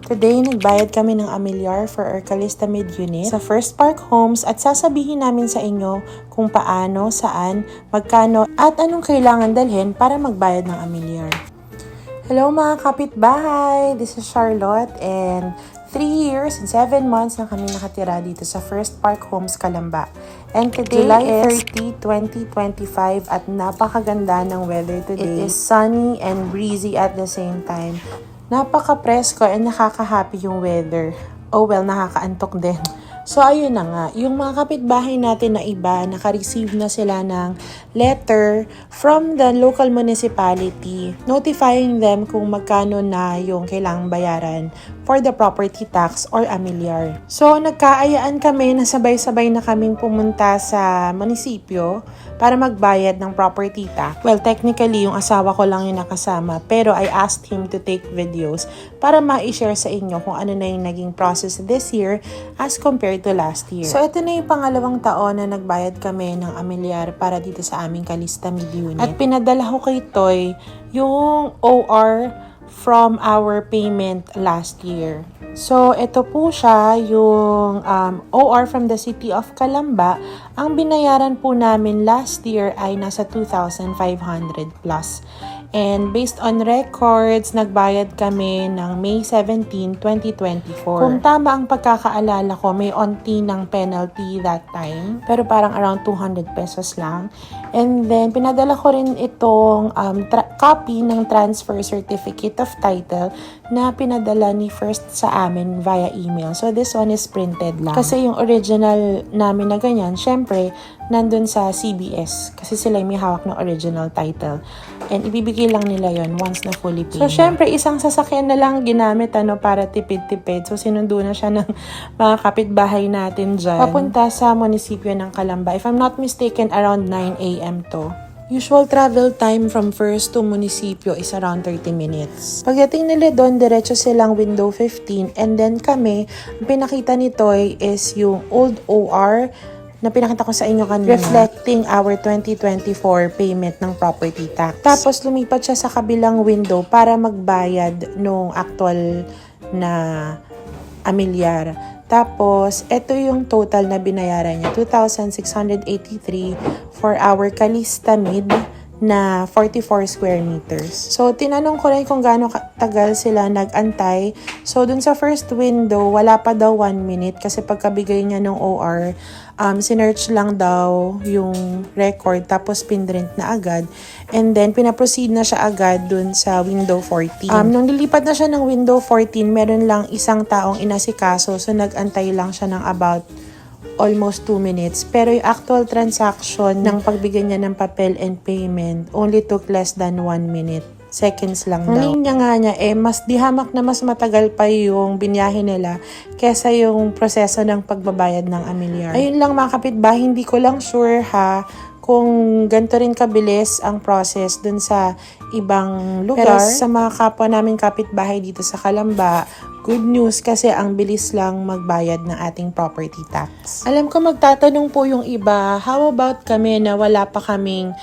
Today, nagbayad kami ng Amilyar for our Calista Mid unit sa First Park Homes at sasabihin namin sa inyo kung paano, saan, magkano at anong kailangan dalhin para magbayad ng Amilyar. Hello mga kapitbahay! This is Charlotte and 3 years and 7 months na kami nakatira dito sa First Park Homes, Calamba. And today July 30, 2025 at napakaganda ng weather today. It is sunny and breezy at the same time. Napaka-presko and nakaka-happy yung weather. Oh well, nakaka-antok din. So ayun na nga, yung mga kapitbahay natin na iba, naka-receive na sila ng letter from the local municipality notifying them kung magkano na yung kailangang bayaran for the property tax or Amilyar. So nagkaayaan kami na sabay-sabay na kaming pumunta sa munisipyo para magbayad ng property tax. Well, technically yung asawa ko lang yung nakasama, pero I asked him to take videos para ma-share sa inyo kung ano na yung naging process this year as compared to last year. So ito na yung pangalawang taon na nagbayad kami ng Amilyar para dito sa aming Calista Mid unit. At pinadala ko kay Toy yung OR from our payment last year. So, ito po siya, yung OR from the City of Calamba. Ang binayaran po namin last year ay nasa 2,500 plus. And based on records, nagbayad kami ng May 17, 2024. Kung tama ang pagkakaalala ko, may onti ng penalty that time. Pero parang around 200 pesos lang. And then, pinadala ko rin itong copy ng transfer certificate of title na pinadala ni First sa amin via email. So, this one is printed lang. Kasi yung original namin na ganyan, syempre, nandun sa CBS. Kasi sila may hawak ng original title. And ibibigay lang nila yon once na fully paid. So, syempre, isang sasakyan na lang ginamit para tipid-tipid. So, sinundo na siya ng mga kapitbahay natin dyan. Papunta sa munisipyo ng Calamba. If I'm not mistaken, around 9 a.m. to. Usual travel time from First to munisipyo is around 30 minutes. Pagdating nila doon, diretso silang window 15. And then kami, ang pinakita ni Toy is yung old OR na pinakita ko sa inyo kanina, reflecting our 2024 payment ng property tax. Tapos lumipat siya sa kabilang window para magbayad nung actual na Amilyar. Tapos, ito yung total na binayaran niya, 2,683 for our Calista Mid na 44 square meters. So, tinanong ko rin kung gaano katagal sila nag-antay. So, dun sa first window, wala pa daw 1 minute kasi pagkabigay niya ng OR, sinearch lang daw yung record tapos pinrint na agad. And then, pinaproceed na siya agad dun sa window 14. Nung nilipat na siya ng window 14, meron lang isang taong inasikaso. So, nag-antay lang siya ng about almost 2 minutes. Pero yung actual transaction ng pagbigay niya ng papel and payment only took less than 1 minute. Seconds lang daw. Ang niya nga niya, mas dihamak na mas matagal pa yung binyahe nila kesa yung proseso ng pagbabayad ng Amilyar. Ayun lang mga kapitbahay, hindi ko lang sure kung ganito rin kabilis ang process dun sa ibang lugar. Pero sa mga kapwa namin kapitbahay dito sa Calamba, good news kasi ang bilis lang magbayad ng ating property tax. Alam ko magtatanong po yung iba, how about kami na wala pa kaming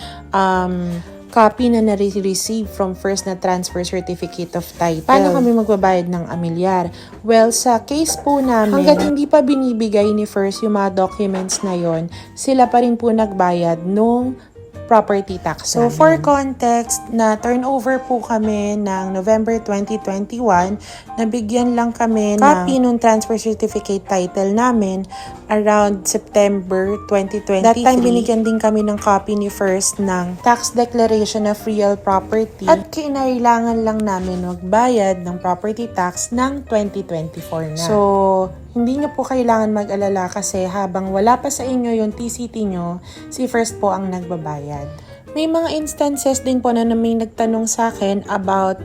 copy na na-receive from First na transfer certificate of title? Paano kami magbabayad ng Amilyar? Well, sa case po namin, hanggat hindi pa binibigay ni First yung mga documents na yon, sila pa rin po nagbayad nung property tax. So, for context, na turnover po kami ng November 2021, nabigyan lang kami ng copy nung transfer certificate title namin around September 2023. That time, binigyan din kami ng copy ni First ng tax declaration of real property at kinailangan lang namin magbayad ng property tax ng 2024 na. So, hindi nyo po kailangan mag-alala kasi habang wala pa sa inyo yung TCT nyo, si First po ang nagbabayad. May mga instances din po na may nagtanong sa akin about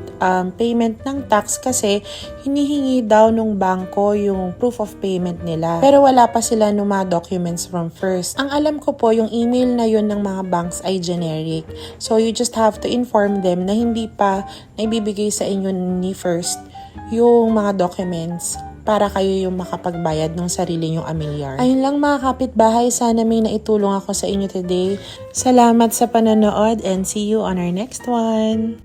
payment ng tax kasi hinihingi daw nung bangko yung proof of payment nila. Pero wala pa sila nung mga documents from First. Ang alam ko po, yung email na yun ng mga banks ay generic. So you just have to inform them na hindi pa naibibigay sa inyo ni First yung mga documents para kayo yung makapagbayad ng sarili yung Amilyar. Ayun lang mga kapitbahay, sana may naitulong ako sa inyo today. Salamat sa panonood and see you on our next one!